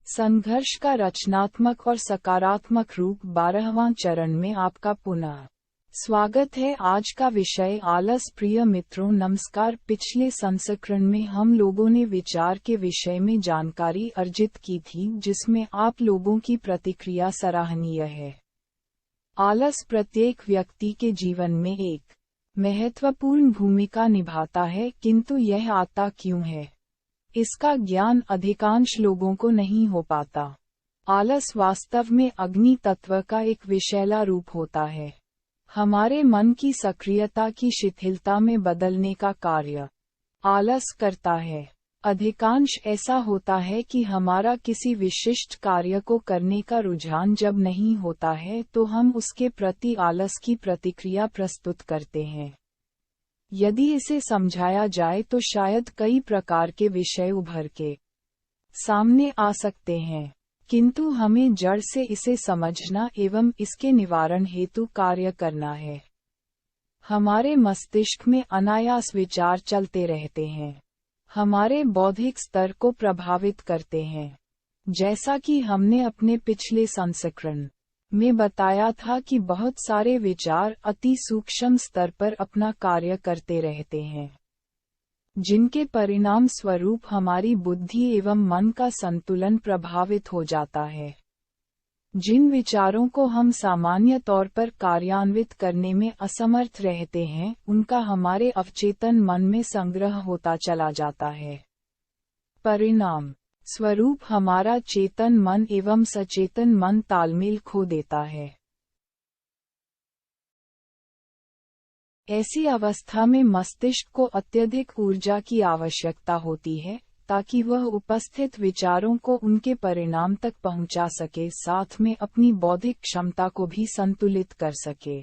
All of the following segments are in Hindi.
संघर्ष का रचनात्मक और सकारात्मक रूप 12वां चरण में आपका पुनः स्वागत है। आज का विषय आलस। प्रिय मित्रों नमस्कार। पिछले संस्करण में हम लोगों ने विचार के विषय में जानकारी अर्जित की थी, जिसमें आप लोगों की प्रतिक्रिया सराहनीय है। आलस प्रत्येक व्यक्ति के जीवन में एक महत्वपूर्ण भूमिका निभाता है, किंतु यह आता क्यों है, इसका ज्ञान अधिकांश लोगों को नहीं हो पाता। आलस वास्तव में अग्नि तत्व का एक विषैला रूप होता है, हमारे मन की सक्रियता की शिथिलता में बदलने का कार्य आलस करता है। अधिकांश ऐसा होता है कि हमारा किसी विशिष्ट कार्य को करने का रुझान जब नहीं होता है तो हम उसके प्रति आलस की प्रतिक्रिया प्रस्तुत करते हैं। यदि इसे समझाया जाए तो शायद कई प्रकार के विषय उभर के सामने आ सकते हैं, किंतु हमें जड़ से इसे समझना एवं इसके निवारण हेतु कार्य करना है। हमारे मस्तिष्क में अनायास विचार चलते रहते हैं, हमारे बौद्धिक स्तर को प्रभावित करते हैं। जैसा कि हमने अपने पिछले संस्करण में बताया था कि बहुत सारे विचार अति सूक्ष्म स्तर पर अपना कार्य करते रहते हैं, जिनके परिणाम स्वरूप हमारी बुद्धि एवं मन का संतुलन प्रभावित हो जाता है। जिन विचारों को हम सामान्य तौर पर कार्यान्वित करने में असमर्थ रहते हैं, उनका हमारे अवचेतन मन में संग्रह होता चला जाता है। परिणाम स्वरूप हमारा चेतन मन एवं सचेतन मन तालमेल खो देता है। ऐसी अवस्था में मस्तिष्क को अत्यधिक ऊर्जा की आवश्यकता होती है, ताकि वह उपस्थित विचारों को उनके परिणाम तक पहुंचा सके, साथ में अपनी बौद्धिक क्षमता को भी संतुलित कर सके।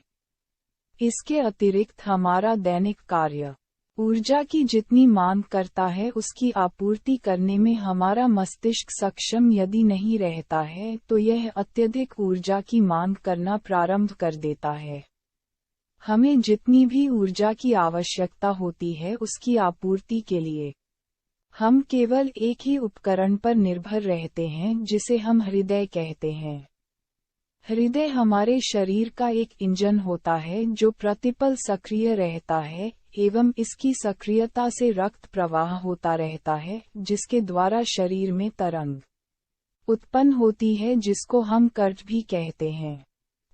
इसके अतिरिक्त हमारा दैनिक कार्य ऊर्जा की जितनी मांग करता है, उसकी आपूर्ति करने में हमारा मस्तिष्क सक्षम यदि नहीं रहता है तो यह अत्यधिक ऊर्जा की मांग करना प्रारंभ कर देता है। हमें जितनी भी ऊर्जा की आवश्यकता होती है, उसकी आपूर्ति के लिए हम केवल एक ही उपकरण पर निर्भर रहते हैं, जिसे हम हृदय कहते हैं। हृदय हमारे शरीर का एक इंजन होता है जो प्रतिपल सक्रिय रहता है एवं इसकी सक्रियता से रक्त प्रवाह होता रहता है, जिसके द्वारा शरीर में तरंग उत्पन्न होती है, जिसको हम कर्ट भी कहते हैं।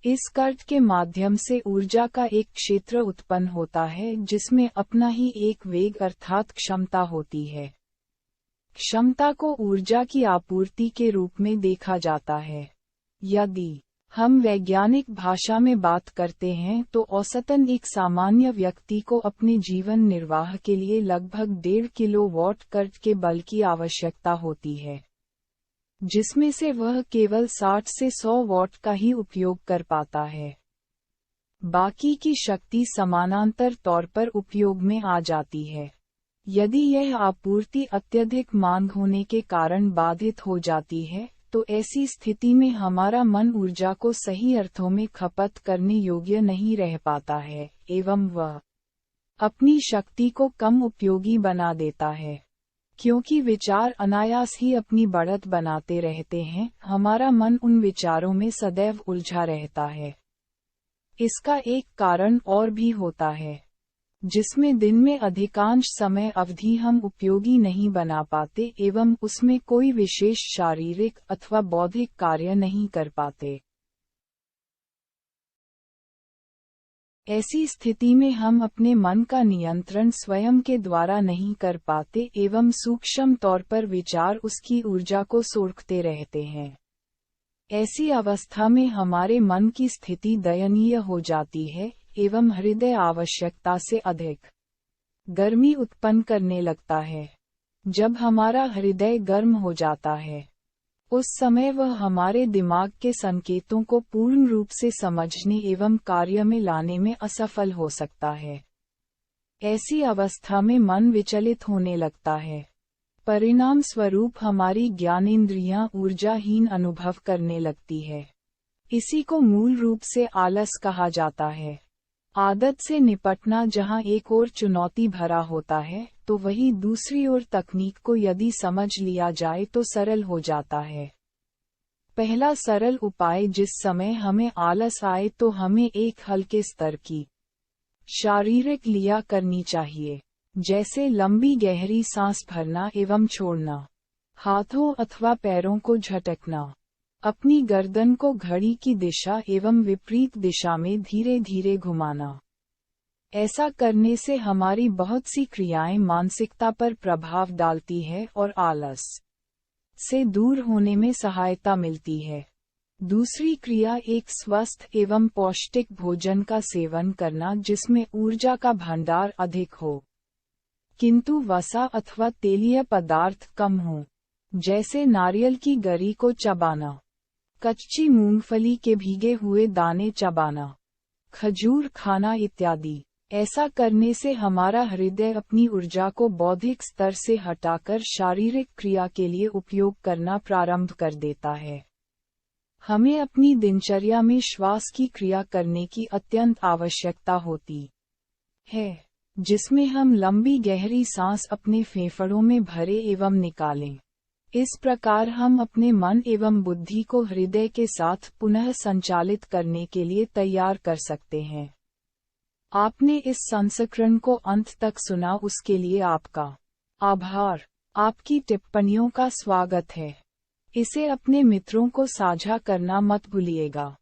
इस कर्ट के माध्यम से ऊर्जा का एक क्षेत्र उत्पन्न होता है, जिसमें अपना ही एक वेग अर्थात क्षमता होती है। क्षमता को ऊर्जा की आपूर्ति के रूप में देखा जाता है। यदि हम वैज्ञानिक भाषा में बात करते हैं तो औसतन एक सामान्य व्यक्ति को अपने जीवन निर्वाह के लिए लगभग 1.5 किलोवाट कर्ट के बल की आवश्यकता होती है, जिसमें से वह केवल 60 से 100 वाट का ही उपयोग कर पाता है। बाकी की शक्ति समानांतर तौर पर उपयोग में आ जाती है। यदि यह आपूर्ति अत्यधिक मांग होने के कारण बाधित हो जाती है, तो ऐसी स्थिति में हमारा मन ऊर्जा को सही अर्थों में खपत करने योग्य नहीं रह पाता है एवं वह अपनी शक्ति को कम उपयोगी बना देता है। क्योंकि विचार अनायास ही अपनी बढ़त बनाते रहते हैं, हमारा मन उन विचारों में सदैव उलझा रहता है। इसका एक कारण और भी होता है, जिसमें दिन में अधिकांश समय अवधि हम उपयोगी नहीं बना पाते एवं उसमें कोई विशेष शारीरिक अथवा बौद्धिक कार्य नहीं कर पाते। ऐसी स्थिति में हम अपने मन का नियंत्रण स्वयं के द्वारा नहीं कर पाते एवं सूक्ष्म तौर पर विचार उसकी ऊर्जा को सोखते रहते हैं। ऐसी अवस्था में हमारे मन की स्थिति दयनीय हो जाती है एवं हृदय आवश्यकता से अधिक गर्मी उत्पन्न करने लगता है। जब हमारा हृदय गर्म हो जाता है, उस समय वह हमारे दिमाग के संकेतों को पूर्ण रूप से समझने एवं कार्य में लाने में असफल हो सकता है। ऐसी अवस्था में मन विचलित होने लगता है। परिणाम स्वरूप हमारी ज्ञानेंद्रियां ऊर्जाहीन अनुभव करने लगती है। इसी को मूल रूप से आलस कहा जाता है। आदत से निपटना जहां एक ओर चुनौती भरा होता है, तो वही दूसरी ओर तकनीक को यदि समझ लिया जाए तो सरल हो जाता है। पहला सरल उपाय, जिस समय हमें आलस आए तो हमें एक हल्के स्तर की शारीरिक क्रिया करनी चाहिए, जैसे लंबी गहरी सांस भरना एवं छोड़ना, हाथों अथवा पैरों को झटकना, अपनी गर्दन को घड़ी की दिशा एवं विपरीत दिशा में धीरे धीरे घुमाना। ऐसा करने से हमारी बहुत सी क्रियाएं मानसिकता पर प्रभाव डालती है और आलस से दूर होने में सहायता मिलती है। दूसरी क्रिया एक स्वस्थ एवं पौष्टिक भोजन का सेवन करना, जिसमें ऊर्जा का भंडार अधिक हो किंतु वसा अथवा तेलीय पदार्थ कम हो, जैसे नारियल की गरी को चबाना, कच्ची मूंगफली के भीगे हुए दाने चबाना, खजूर खाना इत्यादि। ऐसा करने से हमारा हृदय अपनी ऊर्जा को बौद्धिक स्तर से हटाकर शारीरिक क्रिया के लिए उपयोग करना प्रारंभ कर देता है। हमें अपनी दिनचर्या में श्वास की क्रिया करने की अत्यंत आवश्यकता होती है, जिसमें हम लंबी गहरी सांस अपने फेफड़ों में भरे एवं निकालें। इस प्रकार हम अपने मन एवं बुद्धि को हृदय के साथ पुनः संचालित करने के लिए तैयार कर सकते हैं। आपने इस संस्करण को अंत तक सुना, उसके लिए आपका आभार। आपकी टिप्पणियों का स्वागत है। इसे अपने मित्रों को साझा करना मत भूलिएगा।